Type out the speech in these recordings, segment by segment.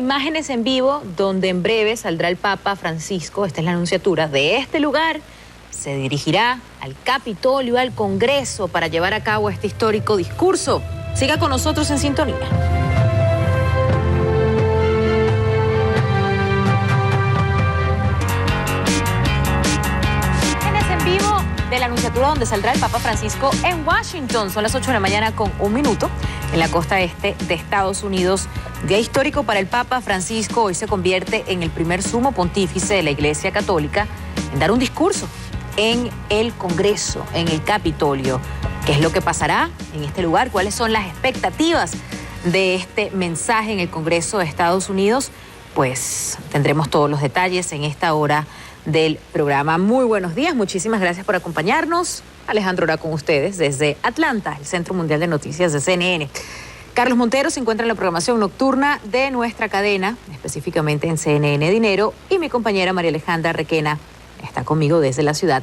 imágenes en vivo donde en breve saldrá el Papa Francisco. Esta es la anunciatura de este lugar. Se dirigirá al Capitolio, al Congreso, para llevar a cabo este histórico discurso. Siga con nosotros en sintonía. De la anunciatura donde saldrá el Papa Francisco en Washington. Son las 8 de la mañana con 1 minuto en la costa este de Estados Unidos. Día histórico para el Papa Francisco. Hoy se convierte en el primer sumo pontífice de la Iglesia Católica en dar un discurso en el Congreso, en el Capitolio. ¿Qué es lo que pasará en este lugar? ¿Cuáles son las expectativas de este mensaje en el Congreso de Estados Unidos? Pues tendremos todos los detalles en esta hora del programa. Muy buenos días, muchísimas gracias por acompañarnos. Alejandro Ora con ustedes desde Atlanta, el Centro Mundial de Noticias de CNN. Carlos Montero se encuentra en la programación nocturna de nuestra cadena, específicamente en CNN Dinero, y mi compañera María Alejandra Requena está conmigo desde la ciudad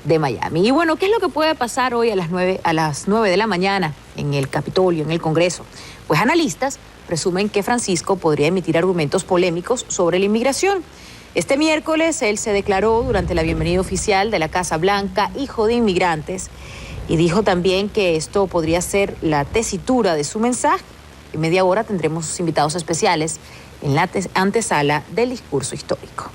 de Miami. Y bueno, ¿qué es lo que puede pasar hoy a las 9 de la mañana en el Capitolio, en el Congreso? Pues analistas presumen que Francisco podría emitir argumentos polémicos sobre la inmigración. Este miércoles él se declaró durante la bienvenida oficial de la Casa Blanca hijo de inmigrantes y dijo también que esto podría ser la tesitura de su mensaje. En media hora tendremos invitados especiales en la antesala del discurso histórico.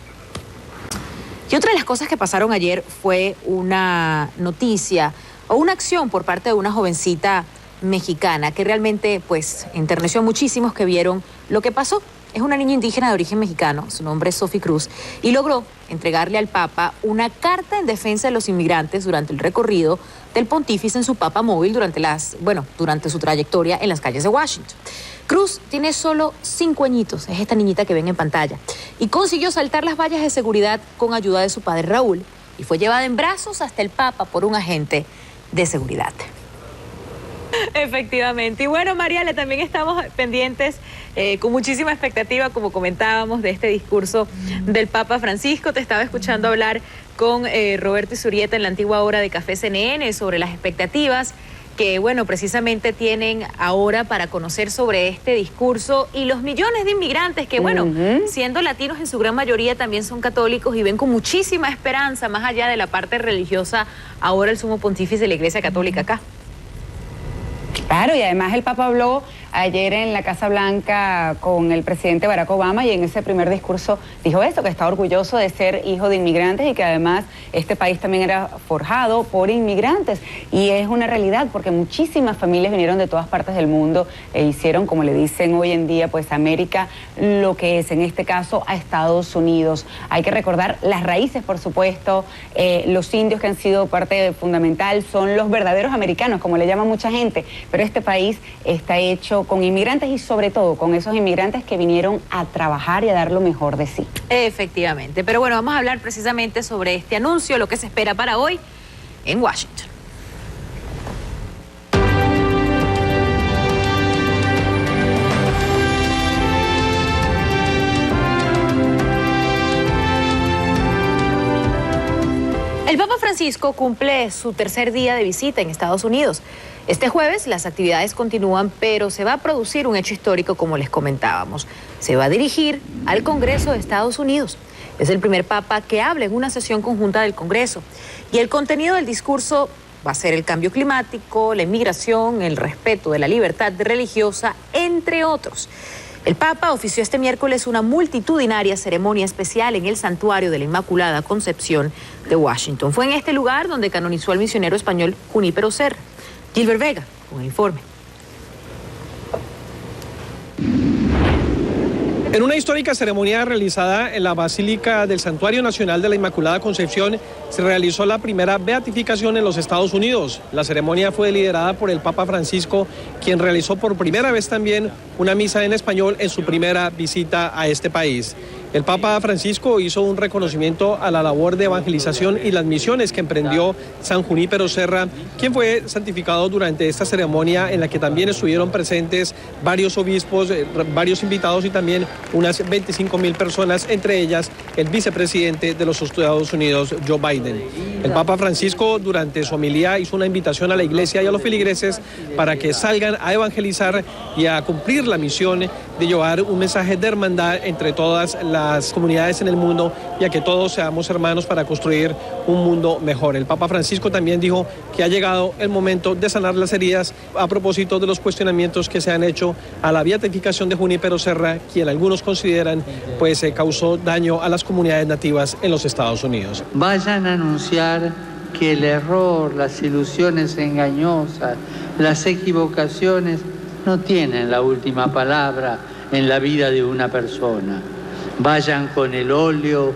Y otra de las cosas que pasaron ayer fue una noticia o una acción por parte de una jovencita mexicana que realmente pues enterneció a muchísimos que vieron lo que pasó. Es una niña indígena de origen mexicano, su nombre es Sophie Cruz, y logró entregarle al Papa una carta en defensa de los inmigrantes durante el recorrido del pontífice en su Papa móvil durante su trayectoria en las calles de Washington. Cruz tiene solo 5 añitos, es esta niñita que ven en pantalla, y consiguió saltar las vallas de seguridad con ayuda de su padre Raúl, y fue llevada en brazos hasta el Papa por un agente de seguridad. Efectivamente. Y bueno, Mariale, también estamos pendientes con muchísima expectativa, como comentábamos, de este discurso del Papa Francisco. Te estaba escuchando hablar con Roberto Isurieta en la antigua hora de Café CNN sobre las expectativas que, bueno, precisamente tienen ahora para conocer sobre este discurso y los millones de inmigrantes que, bueno, siendo latinos en su gran mayoría también son católicos y ven con muchísima esperanza, más allá de la parte religiosa, ahora el sumo pontífice de la Iglesia Católica acá. Claro, y además el Papa habló ayer en la Casa Blanca con el presidente Barack Obama y en ese primer discurso dijo esto, que está orgulloso de ser hijo de inmigrantes y que además este país también era forjado por inmigrantes. Y es una realidad porque muchísimas familias vinieron de todas partes del mundo e hicieron, como le dicen hoy en día, pues América lo que es, en este caso, a Estados Unidos. Hay que recordar las raíces, por supuesto, los indios que han sido parte fundamental, son los verdaderos americanos, como le llama mucha gente, pero este país está hecho con inmigrantes y sobre todo con esos inmigrantes que vinieron a trabajar y a dar lo mejor de sí. Efectivamente, pero bueno, vamos a hablar precisamente sobre este anuncio, lo que se espera para hoy en Washington. El Papa Francisco cumple su tercer día de visita en Estados Unidos. Este jueves las actividades continúan, pero se va a producir un hecho histórico, como les comentábamos. Se va a dirigir al Congreso de Estados Unidos. Es el primer Papa que habla en una sesión conjunta del Congreso. Y el contenido del discurso va a ser el cambio climático, la inmigración, el respeto de la libertad religiosa, entre otros. El Papa ofició este miércoles una multitudinaria ceremonia especial en el Santuario de la Inmaculada Concepción de Washington. Fue en este lugar donde canonizó al misionero español Junípero Serra. Gilbert Vega, con el informe. En una histórica ceremonia realizada en la Basílica del Santuario Nacional de la Inmaculada Concepción, se realizó la primera beatificación en los Estados Unidos. La ceremonia fue liderada por el Papa Francisco, quien realizó por primera vez también una misa en español en su primera visita a este país. El Papa Francisco hizo un reconocimiento a la labor de evangelización y las misiones que emprendió San Junípero Serra, quien fue santificado durante esta ceremonia en la que también estuvieron presentes varios obispos, varios invitados y también unas 25,000 personas, entre ellas el vicepresidente de los Estados Unidos, Joe Biden. El Papa Francisco durante su homilía hizo una invitación a la iglesia y a los feligreses para que salgan a evangelizar y a cumplir la misión de llevar un mensaje de hermandad entre todas las comunidades en el mundo y a que todos seamos hermanos para construir un mundo mejor. El Papa Francisco también dijo que ha llegado el momento de sanar las heridas a propósito de los cuestionamientos que se han hecho a la beatificación de Junípero Serra, quien algunos consideran pues causó daño a las comunidades nativas en los Estados Unidos. Vayan a anunciar que el error, las ilusiones engañosas, las equivocaciones no tienen la última palabra en la vida de una persona. Vayan con el óleo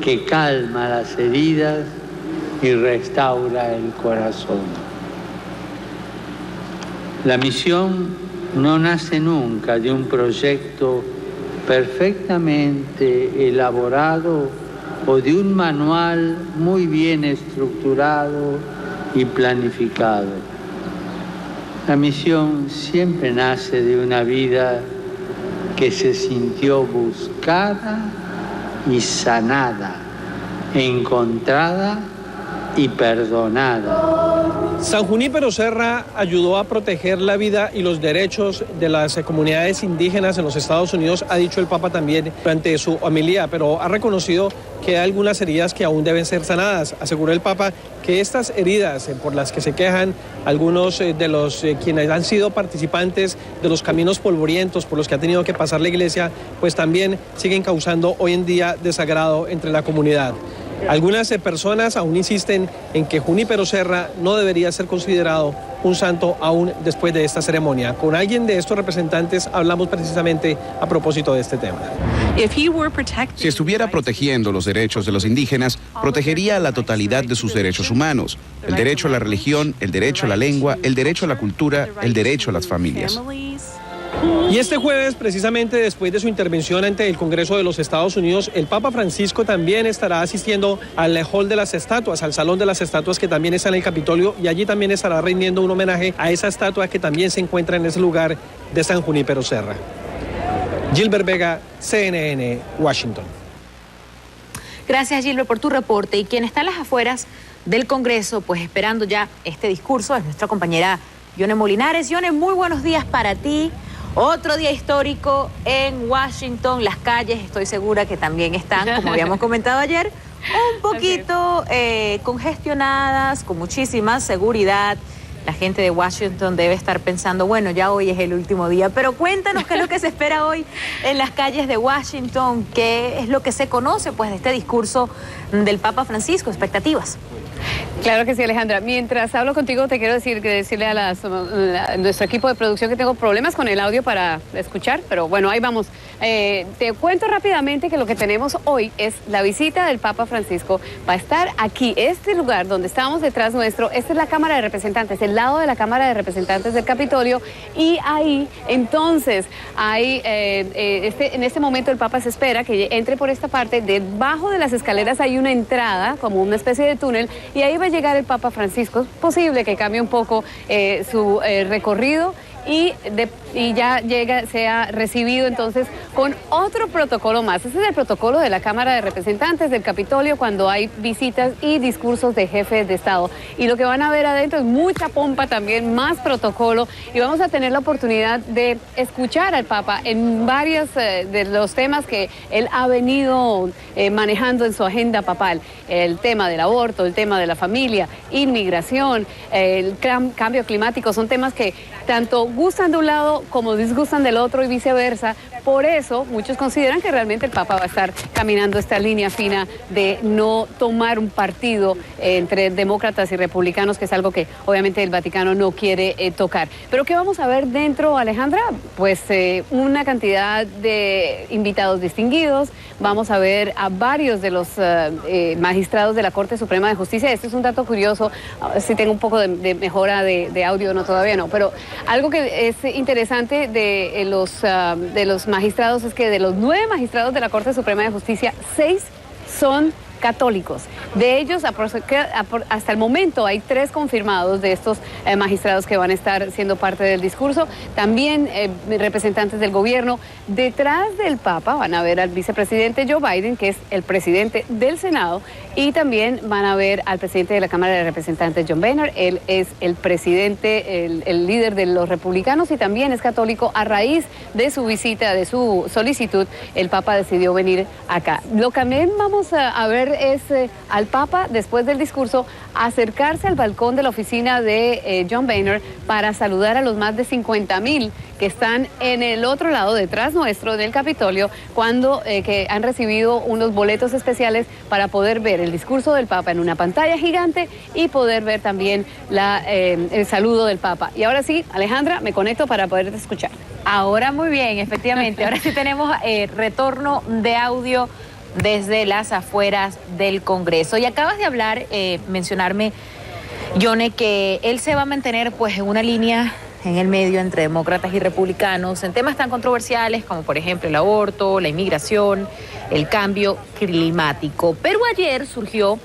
que calma las heridas y restaura el corazón. La misión no nace nunca de un proyecto perfectamente elaborado o de un manual muy bien estructurado y planificado. La misión siempre nace de una vida que se sintió buscada y sanada, encontrada y perdonada. San Junípero Serra ayudó a proteger la vida y los derechos de las comunidades indígenas en los Estados Unidos, ha dicho el Papa también durante su homilía, pero ha reconocido que hay algunas heridas que aún deben ser sanadas. Aseguró el Papa que estas heridas por las que se quejan algunos de los quienes han sido participantes de los caminos polvorientos por los que ha tenido que pasar la iglesia, pues también siguen causando hoy en día desagrado entre la comunidad. Algunas personas aún insisten en que Junípero Serra no debería ser considerado un santo aún después de esta ceremonia. Con alguien de estos representantes hablamos precisamente a propósito de este tema. Si estuviera protegiendo los derechos de los indígenas, protegería la totalidad de sus derechos humanos: el derecho a la religión, el derecho a la lengua, el derecho a la cultura, el derecho a las familias. Y este jueves, precisamente después de su intervención ante el Congreso de los Estados Unidos, el Papa Francisco también estará asistiendo al Hall de las Estatuas, al Salón de las Estatuas que también está en el Capitolio, y allí también estará rindiendo un homenaje a esa estatua que también se encuentra en ese lugar de San Junípero Serra. Gilbert Vega, CNN, Washington. Gracias, Gilbert, por tu reporte. Y quien está en las afueras del Congreso, pues esperando ya este discurso, es nuestra compañera Yone Molinares. Yone, muy buenos días para ti. Otro día histórico en Washington. Las calles, estoy segura que también están, como habíamos comentado ayer, un poquito congestionadas, con muchísima seguridad. La gente de Washington debe estar pensando, bueno, ya hoy es el último día. Pero cuéntanos qué es lo que se espera hoy en las calles de Washington, qué es lo que se conoce pues de este discurso del Papa Francisco, expectativas. Claro que sí, Alejandra. Mientras hablo contigo, te quiero decirle a nuestro equipo de producción que tengo problemas con el audio para escuchar, pero bueno, ahí vamos. Te cuento rápidamente que lo que tenemos hoy es la visita del Papa Francisco. Va a estar aquí, este lugar donde estábamos detrás nuestro. Esta es la Cámara de Representantes, el lado de la Cámara de Representantes del Capitolio, y ahí, entonces, en este momento el Papa se espera que entre por esta parte. Debajo de las escaleras hay una entrada, como una especie de túnel, y ahí va a llegar el Papa Francisco. Es posible que cambie un poco su recorrido y ya sea recibido entonces con otro protocolo más. Ese es el protocolo de la Cámara de Representantes del Capitolio cuando hay visitas y discursos de jefes de Estado. Y lo que van a ver adentro es mucha pompa también, más protocolo, y vamos a tener la oportunidad de escuchar al Papa en varios de los temas que él ha venido manejando en su agenda papal. El tema del aborto, el tema de la familia, inmigración, el cambio climático, son temas que tanto gustan de un lado como disgustan del otro y viceversa. Por eso muchos consideran que realmente el Papa va a estar caminando esta línea fina de no tomar un partido entre demócratas y republicanos, que es algo que obviamente el Vaticano no quiere tocar. Pero ¿qué vamos a ver dentro, Alejandra? Pues una cantidad de invitados distinguidos. Vamos a ver a varios de los magistrados de la Corte Suprema de Justicia. Este es un dato curioso, si tengo un poco de mejora de audio, no, todavía no, pero algo que es interesante de los magistrados es que de los 9 magistrados de la Corte Suprema de Justicia, 6 son católicos. De ellos, hasta el momento hay 3 confirmados de estos magistrados que van a estar siendo parte del discurso. También representantes del gobierno. Detrás del Papa van a ver al vicepresidente Joe Biden, que es el presidente del Senado, y también van a ver al presidente de la Cámara de Representantes, John Boehner. Él es el presidente, el líder de los republicanos y también es católico. A raíz de su visita, de su solicitud, el Papa decidió venir acá. Lo que también vamos a ver es al Papa, después del discurso, acercarse al balcón de la oficina de John Boehner para saludar a los más de 50,000 que están en el otro lado, detrás nuestro del Capitolio, que han recibido unos boletos especiales para poder ver el discurso del Papa en una pantalla gigante y poder ver también el saludo del Papa. Y ahora sí, Alejandra, me conecto para poderte escuchar. Ahora muy bien, efectivamente. Ahora sí tenemos retorno de audio desde las afueras del Congreso. Y acabas de hablar, mencionarme, Yone, que él se va a mantener pues en una línea en el medio entre demócratas y republicanos en temas tan controversiales como por ejemplo el aborto, la inmigración, el cambio climático. Pero ayer surgió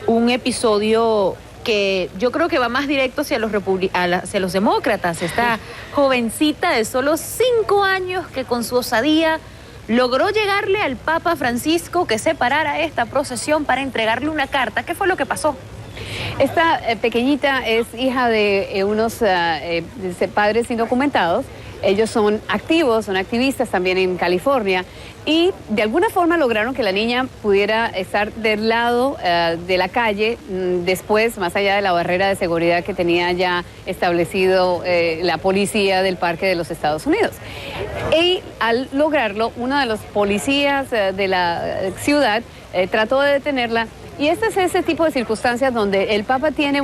un episodio que yo creo que va más directo hacia los demócratas. Esta jovencita de solo 5 años que con su osadía logró llegarle al Papa Francisco que se parara esta procesión para entregarle una carta. ¿Qué fue lo que pasó? Esta pequeñita es hija de unos padres indocumentados. Ellos son activos, son activistas también en California y de alguna forma lograron que la niña pudiera estar del lado de la calle después, más allá de la barrera de seguridad que tenía ya establecido la policía del Parque de los Estados Unidos. Y al lograrlo, uno de los policías de la ciudad trató de detenerla. Y este es ese tipo de circunstancias donde el Papa tiene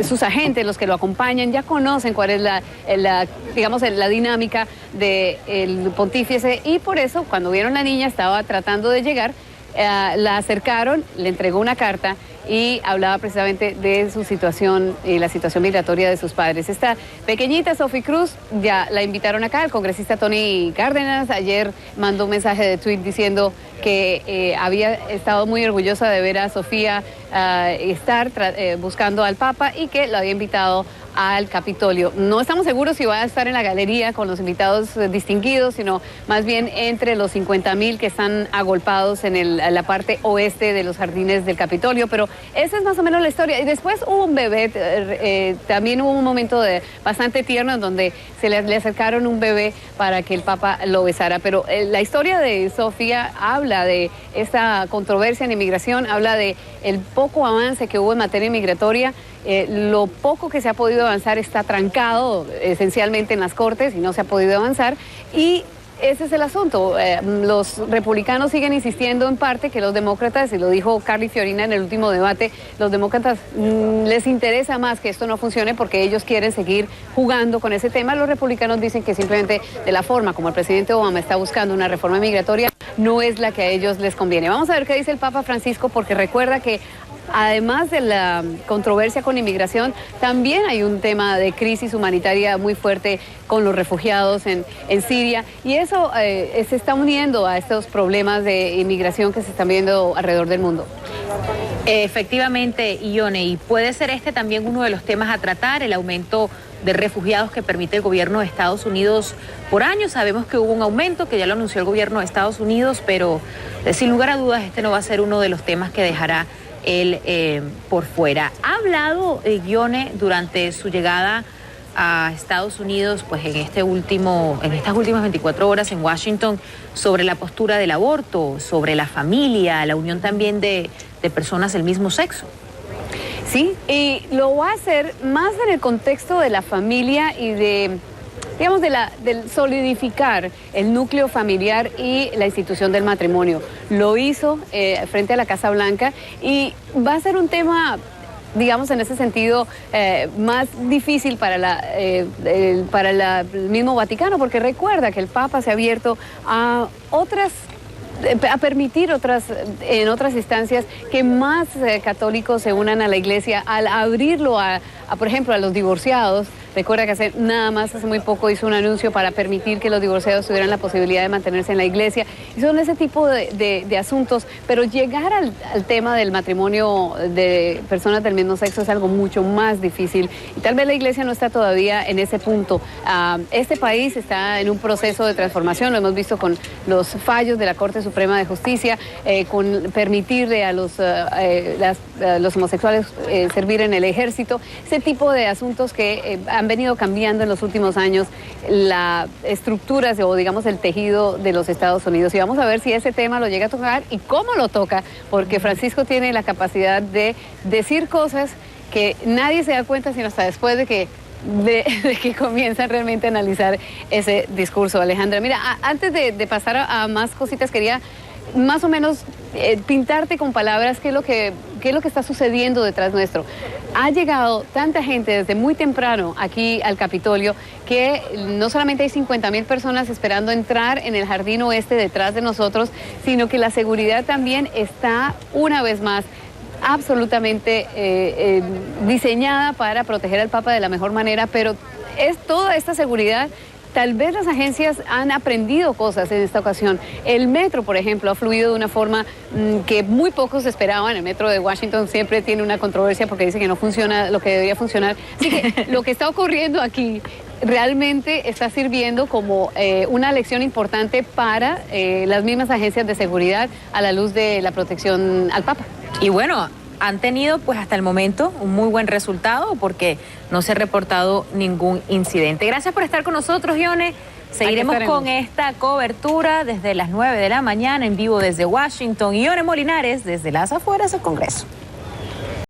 sus agentes, los que lo acompañan, ya conocen cuál es la dinámica del pontífice y por eso cuando vieron la niña estaba tratando de llegar, la acercaron, le entregó una carta y hablaba precisamente de su situación y la situación migratoria de sus padres. Esta pequeñita Sophie Cruz ya la invitaron acá, el congresista Tony Cárdenas ayer mandó un mensaje de tweet diciendo que había estado muy orgullosa de ver a Sofía estar buscando al Papa y que lo había invitado al Capitolio. No estamos seguros si va a estar en la galería con los invitados distinguidos, sino más bien entre los 50,000 que están agolpados en la parte oeste de los jardines del Capitolio, pero esa es más o menos la historia. Y después hubo un bebé, también hubo un momento bastante tierno en donde le acercaron un bebé para que el Papa lo besara, pero la historia de Sofía habla de esta controversia en inmigración, habla de el poco avance que hubo en materia migratoria. Lo poco que se ha podido avanzar está trancado esencialmente en las Cortes y no se ha podido avanzar y ese es el asunto. Los republicanos siguen insistiendo en parte que los demócratas, y lo dijo Carly Fiorina en el último debate, los demócratas les interesa más que esto no funcione porque ellos quieren seguir jugando con ese tema. Los republicanos dicen que simplemente de la forma como el presidente Obama está buscando una reforma migratoria no es la que a ellos les conviene. Vamos a ver qué dice el Papa Francisco porque recuerda que además de la controversia con inmigración, también hay un tema de crisis humanitaria muy fuerte con los refugiados en Siria y eso se está uniendo a estos problemas de inmigración que se están viendo alrededor del mundo. Efectivamente, Ione, y puede ser este también uno de los temas a tratar, el aumento de refugiados que permite el gobierno de Estados Unidos por años. Sabemos que hubo un aumento, que ya lo anunció el gobierno de Estados Unidos, pero sin lugar a dudas este no va a ser uno de los temas que dejará él por fuera. Ha hablado Ione durante su llegada a Estados Unidos, pues en estas últimas 24 horas en Washington, sobre la postura del aborto, sobre la familia, la unión también de personas del mismo sexo. Sí, y lo va a hacer más en el contexto de la familia y del solidificar el núcleo familiar y la institución del matrimonio. Lo hizo frente a la Casa Blanca y va a ser un tema, digamos, en ese sentido, más difícil para el mismo Vaticano, porque recuerda que el Papa se ha abierto a otras a permitir en otras instancias que más católicos se unan a la iglesia, al abrirlo por ejemplo, a los divorciados. Recuerda que hace muy poco hizo un anuncio para permitir que los divorciados tuvieran la posibilidad de mantenerse en la iglesia. Y son ese tipo de asuntos, pero llegar al tema del matrimonio de personas del mismo sexo es algo mucho más difícil. Y tal vez la iglesia no está todavía en ese punto. Este país está en un proceso de transformación, lo hemos visto con los fallos de la Corte Suprema de Justicia, con permitirle a los homosexuales servir en el ejército, ese tipo de asuntos que han venido cambiando en los últimos años las estructuras o digamos el tejido de los Estados Unidos. Y vamos a ver si ese tema lo llega a tocar y cómo lo toca, porque Francisco tiene la capacidad de decir cosas que nadie se da cuenta sino hasta después de que comienzan realmente a analizar ese discurso. Alejandra, mira, antes de pasar a más cositas, quería más o menos pintarte con palabras qué es lo que está sucediendo detrás nuestro. Ha llegado tanta gente desde muy temprano aquí al Capitolio que no solamente hay 50,000 personas esperando entrar en el jardín oeste detrás de nosotros, sino que la seguridad también está una vez más absolutamente diseñada para proteger al Papa de la mejor manera, pero es toda esta seguridad. Tal vez las agencias han aprendido cosas en esta ocasión. El metro, por ejemplo, ha fluido de una forma que muy pocos esperaban. El metro de Washington siempre tiene una controversia porque dice que no funciona lo que debería funcionar. Así que lo que está ocurriendo aquí realmente está sirviendo como una lección importante para las mismas agencias de seguridad a la luz de la protección al Papa. Y bueno, han tenido pues hasta el momento un muy buen resultado porque no se ha reportado ningún incidente. Gracias por estar con nosotros, Ione. Seguiremos con esta cobertura desde las 9 de la mañana en vivo desde Washington. Ione Molinares desde las afueras del Congreso.